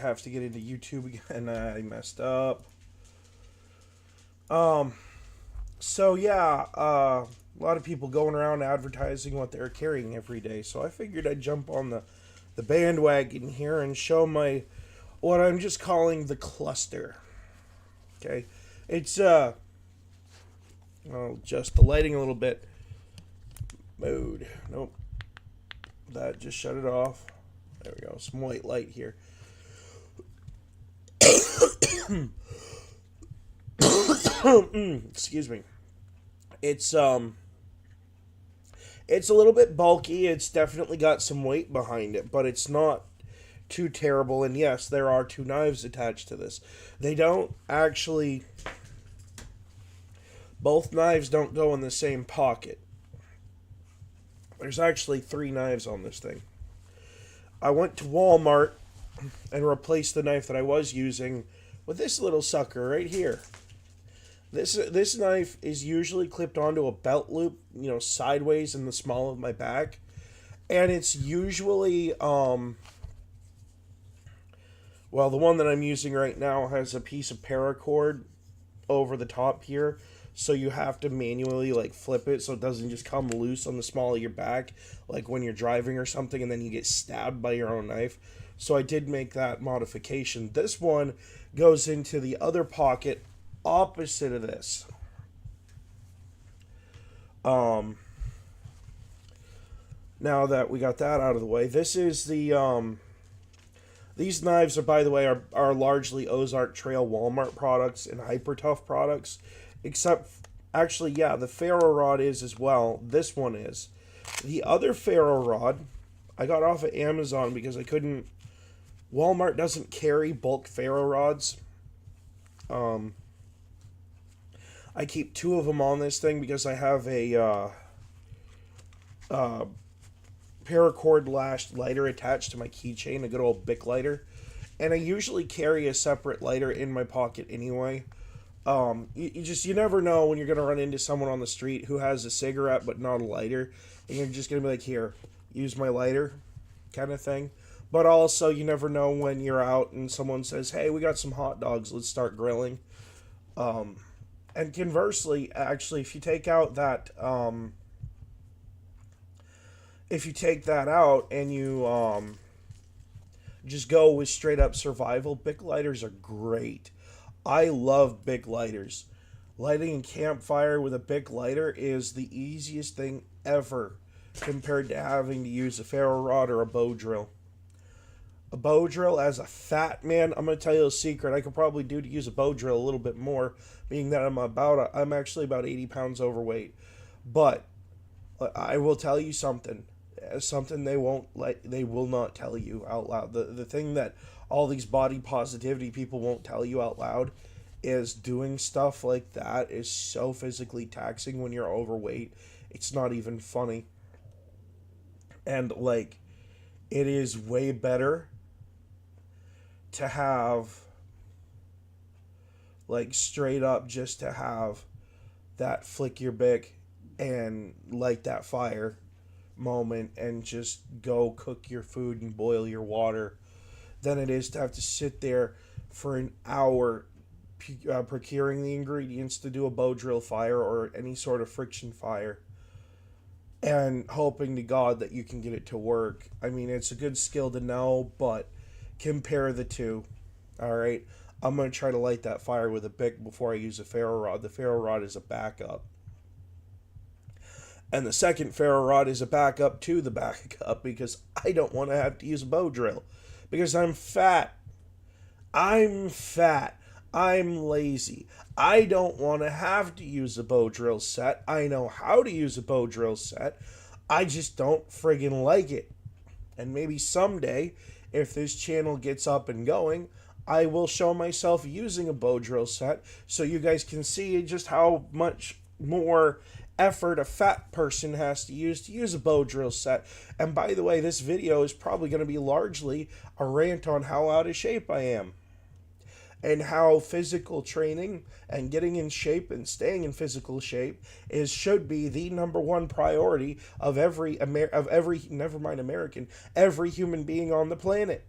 Have to get into YouTube again. I messed up. Um. So yeah, a lot of people going around advertising what they're carrying every day. So I figured I'd jump on the bandwagon here and show my what I'm just calling the cluster. Okay, it's I'll adjust the lighting a little bit. Mode. Nope. That just shut it off. There we go. Some white light here. Excuse me. It's it's a little bit bulky. It's definitely got some weight behind it, but it's not too terrible. And yes, there are two knives attached to this. They don't actually. Both knives don't go in the same pocket. There's actually three knives on this thing. I went to Walmart and replaced the knife that I was using with this little sucker right here. This knife is usually clipped onto a belt loop, sideways in the small of my back, and it's usually well, the one that I'm using right now has a piece of paracord over the top here, so you have to manually like flip it so it doesn't just come loose on the small of your back, like when you're driving or something, and then you get stabbed by your own knife. So I did make that modification. This one goes into the other pocket opposite of this. Um, Now that we got that out of the way, this is these knives are, by the way, are largely Ozark Trail Walmart products and Hyper Tough products, except actually, yeah, the ferro rod is as well. This one is. The other ferro rod I got off of Amazon because I couldn't. Walmart doesn't carry bulk ferro rods. Um, I keep two of them on this thing because I have a uh, paracord lashed lighter attached to my keychain, a good old Bic lighter. And I usually carry a separate lighter in my pocket anyway. You never know when you're gonna run into someone on the street who has a cigarette but not a lighter, and you're just gonna be like, "Here, use my lighter," kind of thing. But also, you never know when you're out and someone says, "Hey, we got some hot dogs. Let's start grilling." Um, and conversely, actually, if you take that out and you just go with straight up survival, Bic lighters are great. I love Bic lighters. Lighting a campfire with a Bic lighter is the easiest thing ever compared to having to use a ferro rod or a bow drill. A bow drill, as a fat man, I'm gonna tell you a secret. I could probably do to use a bow drill a little bit more, being that I'm actually about 80 pounds overweight. But I will tell you something. Something they will not tell you out loud. The thing that all these body positivity people won't tell you out loud is doing stuff like that is so physically taxing when you're overweight. It's not even funny. And like, it is way better to have, like, straight up just to have that flick your bic and light that fire moment and just go cook your food and boil your water than it is to have to sit there for an hour procuring the ingredients to do a bow drill fire or any sort of friction fire and hoping to God that you can get it to work. I mean, it's a good skill to know, but compare the two. All right. I'm going to try to light that fire with a Bic before I use a ferro rod. The ferro rod is a backup. And the second ferro rod is a backup to the backup because I don't want to have to use a bow drill. Because I'm fat. I'm fat. I'm lazy. I don't want to have to use a bow drill set. I know how to use a bow drill set. I just don't friggin' like it. And maybe someday, if this channel gets up and going, I will show myself using a bow drill set so you guys can see just how much more effort a fat person has to use a bow drill set. And by the way, this video is probably going to be largely a rant on how out of shape I am and how physical training and getting in shape and staying in physical shape is should be the number one priority of every never mind American, every human being on the planet.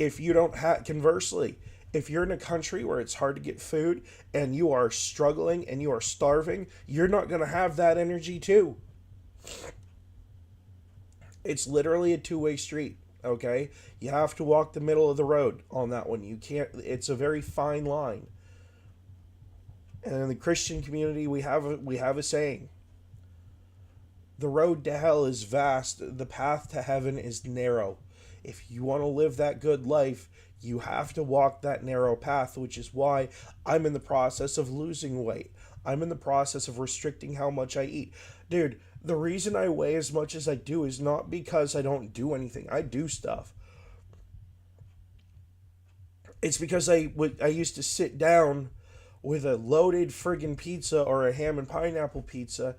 If you don't have, conversely, if you're in a country where it's hard to get food and you are struggling and you are starving, you're not going to have that energy too. It's literally a two-way street, okay? You have to walk the middle of the road on that one. You can't, it's a very fine line. And in the Christian community, we have a saying. The road to hell is vast, the path to heaven is narrow. If you want to live that good life, you have to walk that narrow path, which is why I'm in the process of losing weight. I'm in the process of restricting how much I eat. Dude, the reason I weigh as much as I do is not because I don't do anything. I do stuff. It's because I used to sit down with a loaded friggin' pizza or a ham and pineapple pizza.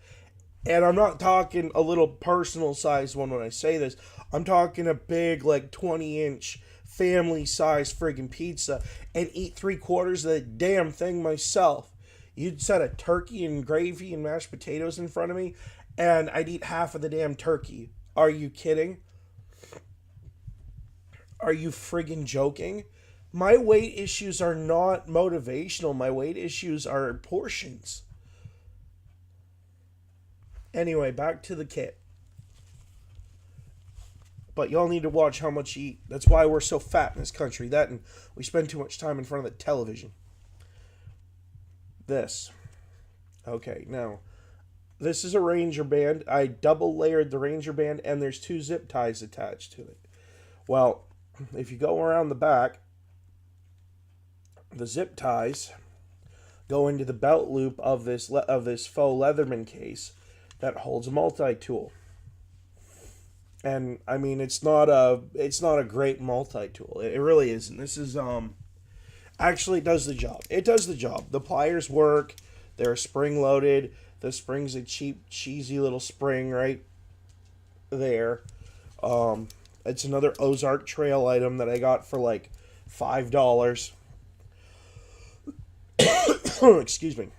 And I'm not talking a little personal sized one when I say this. I'm talking a big, like 20-inch family size friggin' pizza and eat 3/4 of the damn thing myself. You'd set a turkey and gravy and mashed potatoes in front of me, and I'd eat half of the damn turkey. Are you kidding? Are you friggin' joking? My weight issues are not motivational. My weight issues are portions. Anyway, back to the kit. But y'all need to watch how much you eat. That's why we're so fat in this country. That and we spend too much time in front of the television. This. Okay, now, this is a Ranger band. I double layered the Ranger band, and there's 2 zip ties attached to it. Well, if you go around the back, the zip ties go into the belt loop of this faux Leatherman case that holds a multi-tool. And I mean, it's not a great multi-tool. It really isn't. This is actually it does the job. It does the job. The pliers work. They're spring loaded. The spring's a cheap, cheesy little spring right there. It's another Ozark Trail item that I got for like $5. Excuse me.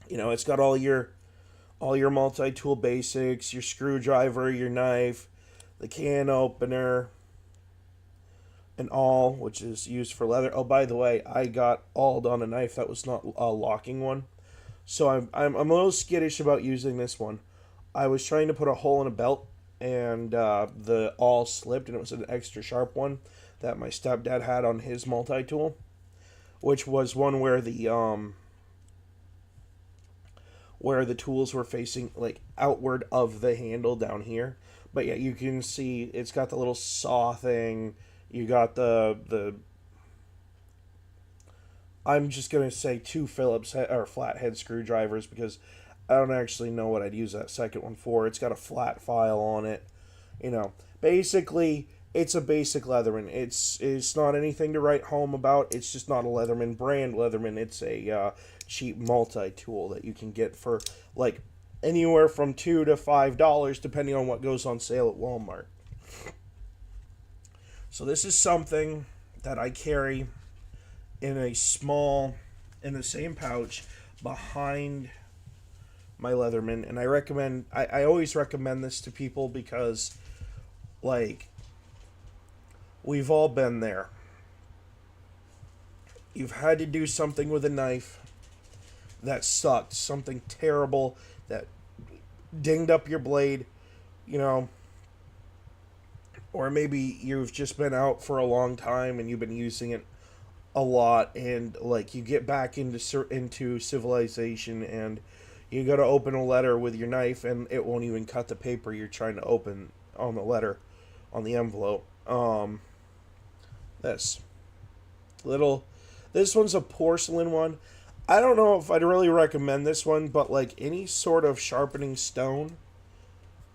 You know, it's got all your multi-tool basics, your screwdriver, your knife, the can opener, and awl, which is used for leather. Oh, by the way, I got awled on a knife that was not a locking one, so I'm a little skittish about using this one. I was trying to put a hole in a belt, and the awl slipped, and it was an extra sharp one that my stepdad had on his multi-tool, which was one where the tools were facing like outward of the handle down here. But yeah, you can see it's got the little saw thing. You got the I'm just gonna say 2 Phillips or flathead screwdrivers because I don't actually know what I'd use that second one for. It's got a flat file on it. You know, basically it's a basic Leatherman. It's not anything to write home about. It's just not a Leatherman brand Leatherman. It's a cheap multi-tool that you can get for like anywhere from $2 to $5 depending on what goes on sale at Walmart. So this is something that I carry in the same pouch behind my Leatherman, and I always recommend this to people because like we've all been there. You've had to do something with a knife that sucked, something terrible that dinged up your blade, you know, or maybe you've just been out for a long time and you've been using it a lot, and like you get back into civilization and you go to open a letter with your knife and it won't even cut the paper you're trying to open on the letter, on the envelope. This one's a porcelain one. I don't know if I'd really recommend this one, but like any sort of sharpening stone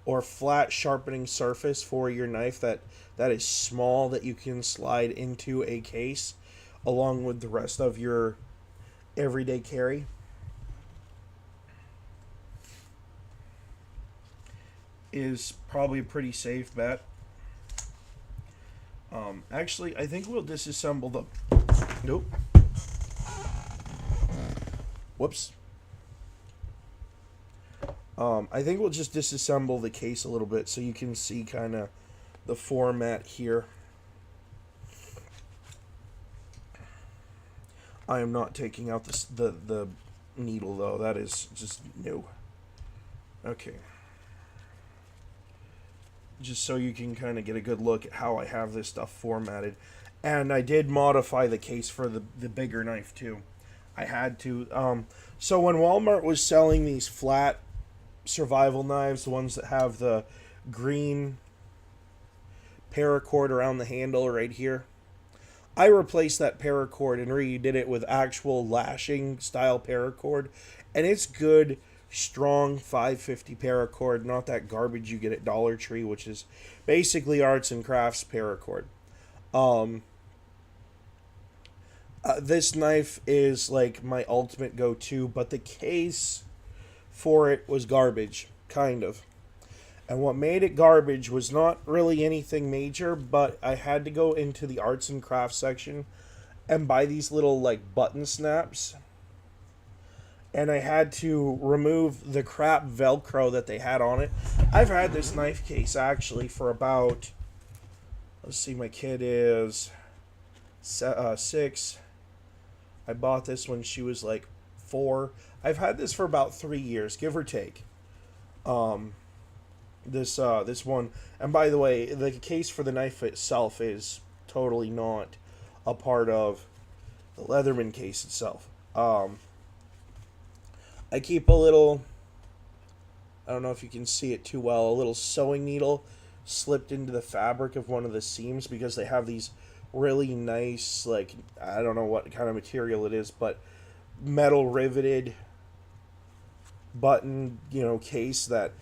or flat sharpening surface for your knife that is small that you can slide into a case along with the rest of your everyday carry is probably a pretty safe bet. Actually, I think we'll disassemble the... Nope. Whoops. I think we'll just disassemble the case a little bit so you can see kind of the format here. I am not taking out the needle though. That is just new. Okay. Just so you can kind of get a good look at how I have this stuff formatted. And I did modify the case for the bigger knife too. I had to. So when Walmart was selling these flat survival knives, the ones that have the green paracord around the handle right here, I replaced that paracord and redid it with actual lashing style paracord, and it's good, strong 550 paracord, not that garbage you get at Dollar Tree, which is basically arts and crafts paracord. This knife is like my ultimate go-to, but the case for it was garbage, kind of. And what made it garbage was not really anything major, but I had to go into the arts and crafts section and buy these little like button snaps. And I had to remove the crap Velcro that they had on it. I've had this knife case actually for about, let's see, my kid is 6. I bought this when she was like 4. I've had this for about 3 years, give or take. This one, and by the way, the case for the knife itself is totally not a part of the Leatherman case itself. I keep a little, I don't know if you can see it too well, a little sewing needle slipped into the fabric of one of the seams because they have these really nice, like, I don't know what kind of material it is, but metal riveted button, case that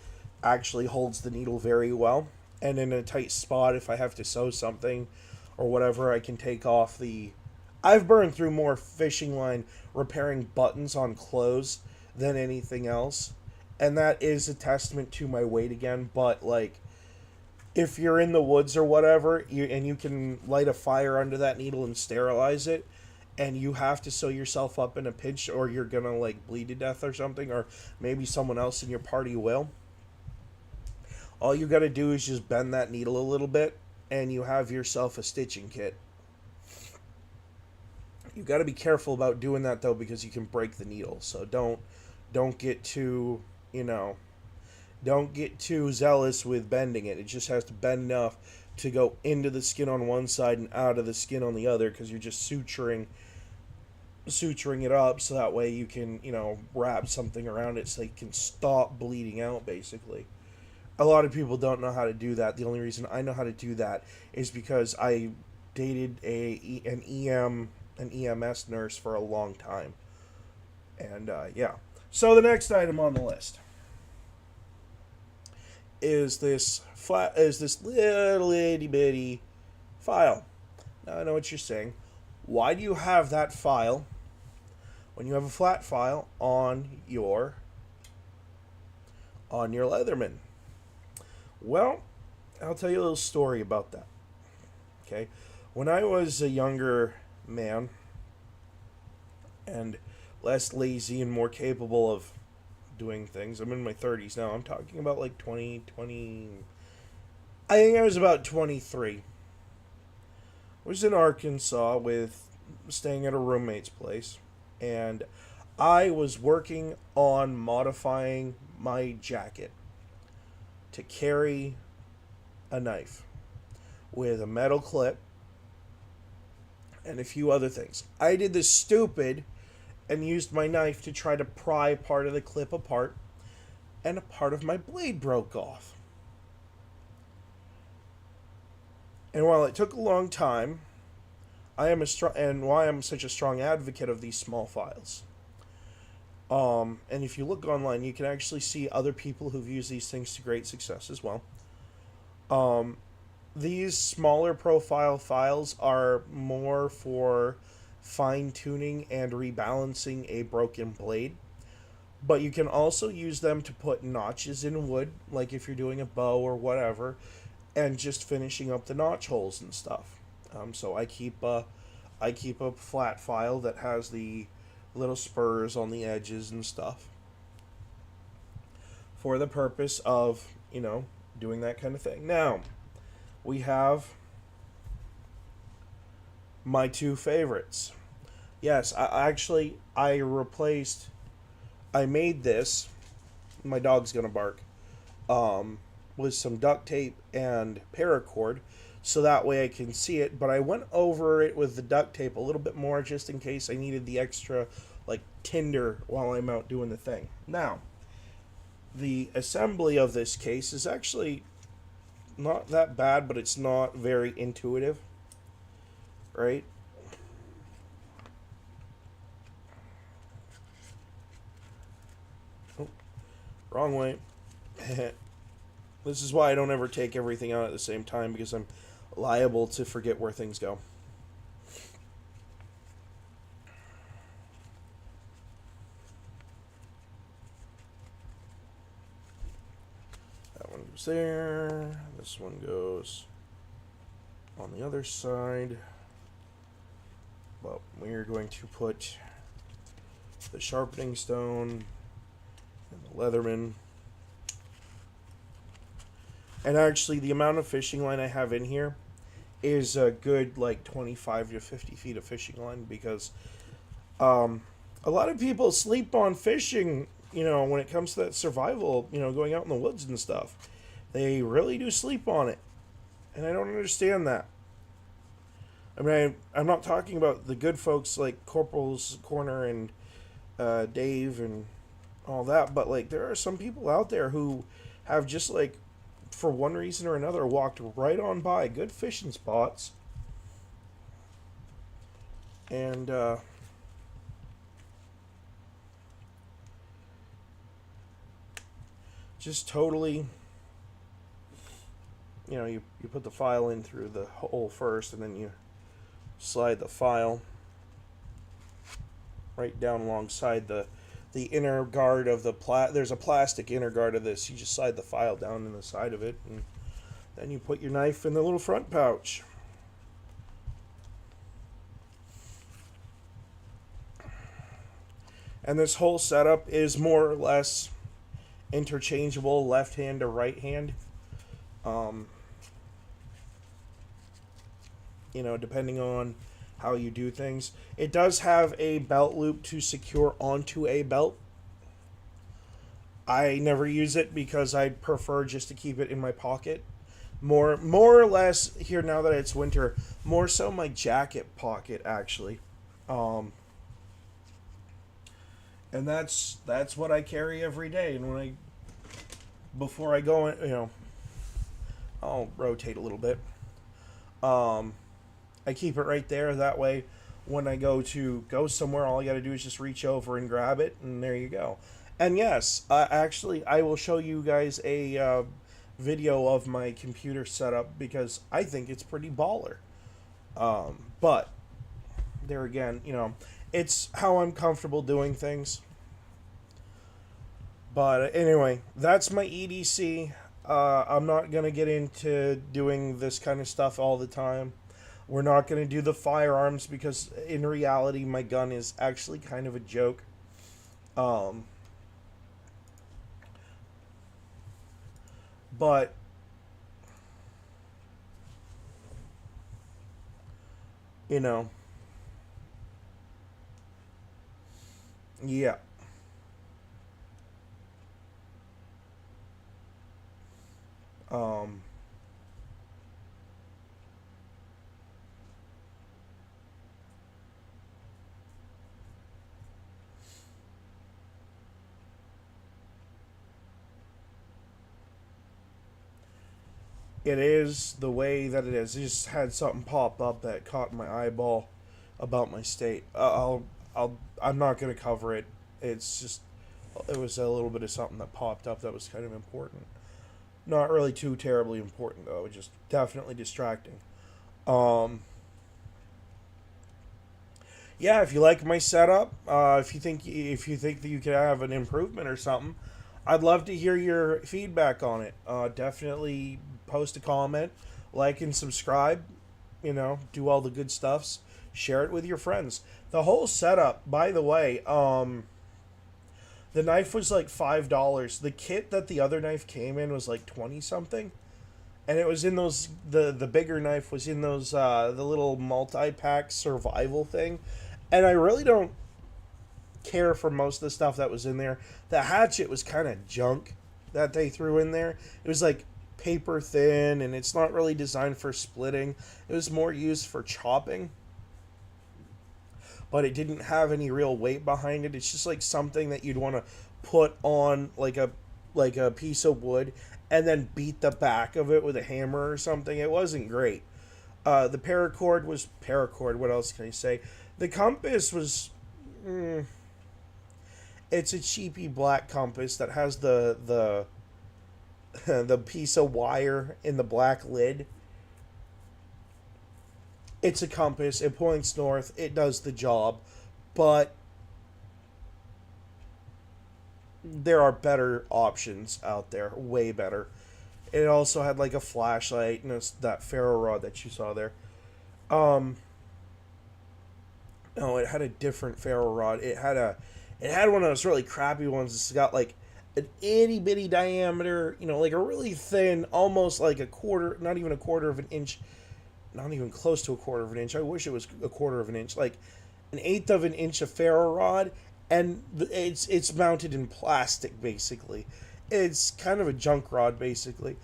actually holds the needle very well. And in a tight spot, if I have to sew something or whatever, I can take off the... I've burned through more fishing line repairing buttons on clothes than anything else. And that is a testament to my weight again. But, like, if you're in the woods or whatever, you can light a fire under that needle and sterilize it, and you have to sew yourself up in a pinch or you're going to, like, bleed to death or something, or maybe someone else in your party will. All you got to do is just bend that needle a little bit, and you have yourself a stitching kit. You got to be careful about doing that though, because you can break the needle. So don't get too, don't get too zealous with bending it. It just has to bend enough to go into the skin on one side and out of the skin on the other, because you're just suturing it up, so that way you can, wrap something around it so you can stop bleeding out, basically. A lot of people don't know how to do that. The only reason I know how to do that is because I dated an EMS nurse for a long time. And, yeah. So the next item on the list is this little itty bitty file. Now I know what you're saying. Why do you have that file when you have a flat file on your Leatherman? Well, I'll tell you a little story about that. Okay? When I was a younger man and less lazy and more capable of doing things, I'm in my 30s now. I'm talking about like 20. I think I was about 23. I was in Arkansas staying at a roommate's place, and I was working on modifying my jacket to carry a knife with a metal clip and a few other things. I did this stupid and used my knife to try to pry part of the clip apart, and a part of my blade broke off. And while it took a long time, why I'm such a strong advocate of these small files. And if you look online, you can actually see other people who've used these things to great success as well. These smaller profile files are more for fine-tuning and rebalancing a broken blade. But you can also use them to put notches in wood, like if you're doing a bow or whatever, and just finishing up the notch holes and stuff. So I keep a flat file that has the little spurs on the edges and stuff for the purpose of, doing that kind of thing. Now, we have my two favorites. Yes, I replaced. I made this. My dog's gonna bark. With some duct tape and paracord, so that way I can see it. But I went over it with the duct tape a little bit more just in case I needed the extra like tinder while I'm out doing the thing. Now, the assembly of this case is actually not that bad, but it's not very intuitive, right? Oh, wrong way. This is why I don't ever take everything out at the same time, because I'm liable to forget where things go. That one goes there. This one goes on the other side. But we're going to put the sharpening stone and the Leatherman. And actually, the amount of fishing line I have in here is a good like 25 to 50 feet of fishing line, because a lot of people sleep on fishing, when it comes to that survival, going out in the woods and stuff. They really do sleep on it. And I don't understand that. I mean, I'm not talking about the good folks like Corporal's Corner and Dave and all that, but like there are some people out there who have just like, for one reason or another, walked right on by good fishing spots and just totally, you put the file in through the hole first, and then you slide the file right down alongside the inner guard of the there's a plastic inner guard of this. You just slide the file down in the side of it, and then you put your knife in the little front pouch. And this whole setup is more or less interchangeable, left hand to right hand. Depending on how you do things. It does have a belt loop to secure onto a belt. I never use it because I prefer just to keep it in my pocket. More or less here, now that it's winter, more so my jacket pocket actually. And that's what I carry every day. And before I go in, I'll rotate a little bit. I keep it right there. That way, when I go somewhere, all I got to do is just reach over and grab it, and there you go. And yes, actually, I will show you guys a video of my computer setup, because I think it's pretty baller. But there again, it's how I'm comfortable doing things. But anyway, that's my EDC. I'm not going to get into doing this kind of stuff all the time. We're not going to do the firearms, because in reality, my gun is actually kind of a joke. But yeah. Um, it is the way that it is. I just had something pop up that caught my eyeball about my state. I'm not gonna cover it. It's just, it was a little bit of something that popped up that was kind of important. Not really too terribly important though. Just definitely distracting. Um, yeah, if you like my setup, if you think that you could have an improvement or something, I'd love to hear your feedback on it. Definitely post a comment, like and subscribe. Do all the good stuffs. Share it with your friends. The whole setup, by the way, the knife was like $5. The kit that the other knife came in was like 20 something. And it was in those, the bigger knife was in those the little multi-pack survival thing. And I really don't care for most of the stuff that was in there. The hatchet was kind of junk that they threw in there. It was like paper thin, and it's not really designed for splitting. It was more used for chopping, but it didn't have any real weight behind it. It's just like something that you'd want to put on like a piece of wood and then beat the back of it with a hammer or something. It wasn't great. The paracord was paracord. What else can I say? The compass was. It's a cheapy black compass that has the piece of wire in the black lid. It's a compass. It points north. It does the job, but there are better options out there. Way better. It also had like a flashlight and that ferro rod that you saw there. Um, no, it had a different ferro rod. It had one of those really crappy ones. It's got like an itty bitty diameter, like a really thin, almost like a quarter, not even a quarter of an inch, not even close to a quarter of an inch. I wish it was a quarter of an inch, like an eighth of an inch of ferro rod, and it's mounted in plastic basically. It's kind of a junk rod basically.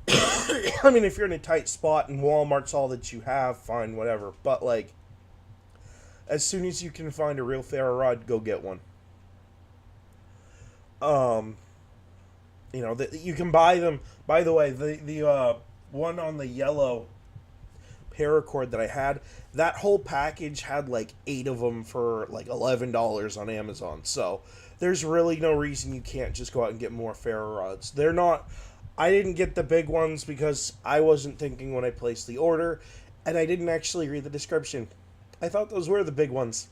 I mean, if you're in a tight spot and Walmart's all that you have, fine, whatever. But like, as soon as you can find a real ferro rod, go get one. Um, you can buy them. By the way, the one on the yellow paracord that I had, that whole package had like 8 of them for like $11 on Amazon. So there's really no reason you can't just go out and get more ferro rods. They're not. I didn't get the big ones because I wasn't thinking when I placed the order, and I didn't actually read the description. I thought those were the big ones.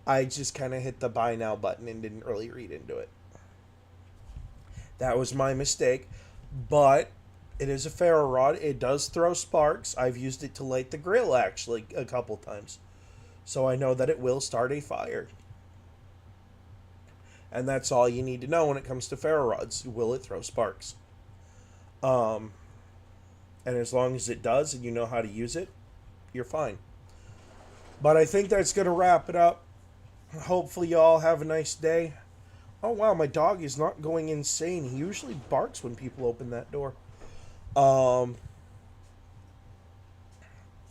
I just kind of hit the buy now button and didn't really read into it. That was my mistake, but it is a ferro rod. It does throw sparks. I've used it to light the grill actually a couple times. So I know that it will start a fire. And that's all you need to know when it comes to ferro rods. Will it throw sparks? Um, and as long as it does and you know how to use it, you're fine. But I think that's going to wrap it up. Hopefully you all have a nice day. Oh wow, my dog is not going insane. He usually barks when people open that door. Um,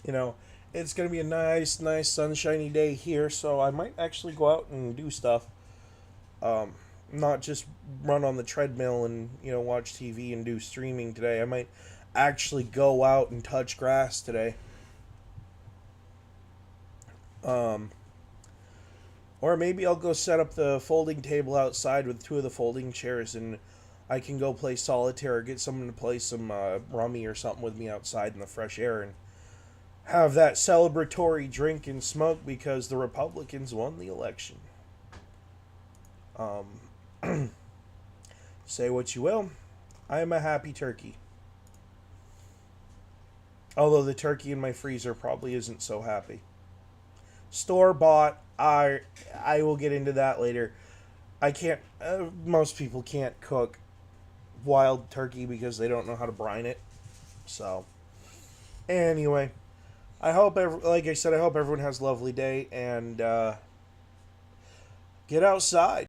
you know, it's going to be a nice sunshiny day here, so I might actually go out and do stuff. Um, Not just run on the treadmill and, watch TV and do streaming today. I might actually go out and touch grass today. Um, or maybe I'll go set up the folding table outside with 2 of the folding chairs, and I can go play solitaire or get someone to play some rummy or something with me outside in the fresh air and have that celebratory drink and smoke because the Republicans won the election. Um, say what you will. I am a happy turkey. Although the turkey in my freezer probably isn't so happy. Store bought. I will get into that later. I can't. Most people can't cook wild turkey because they don't know how to brine it. So, anyway, like I said, I hope everyone has a lovely day and get outside.